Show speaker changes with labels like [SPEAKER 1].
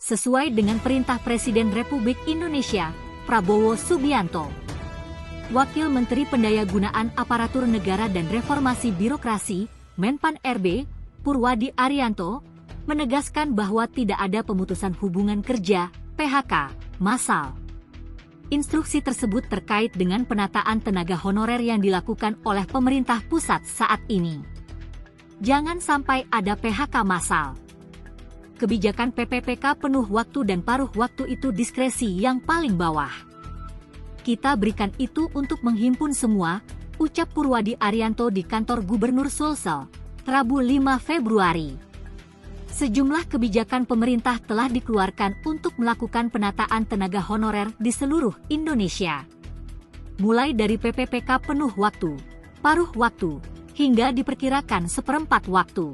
[SPEAKER 1] sesuai dengan perintah Presiden Republik Indonesia, Prabowo Subianto. Wakil Menteri Pendayagunaan Aparatur Negara dan Reformasi Birokrasi, Menpan RB, Purwadi Arianto, menegaskan bahwa tidak ada pemutusan hubungan kerja, PHK, massal. Instruksi tersebut terkait dengan penataan tenaga honorer yang dilakukan oleh pemerintah pusat saat ini. Jangan sampai ada PHK massal. Kebijakan PPPK penuh waktu dan paruh waktu itu diskresi yang paling bawah. Kita berikan itu untuk menghimpun semua, ucap Purwadi Arianto di kantor Gubernur Sulsel, Rabu 5 Februari. Sejumlah kebijakan pemerintah telah dikeluarkan untuk melakukan penataan tenaga honorer di seluruh Indonesia. Mulai dari PPPK penuh waktu, paruh waktu, hingga diperkirakan seperempat waktu.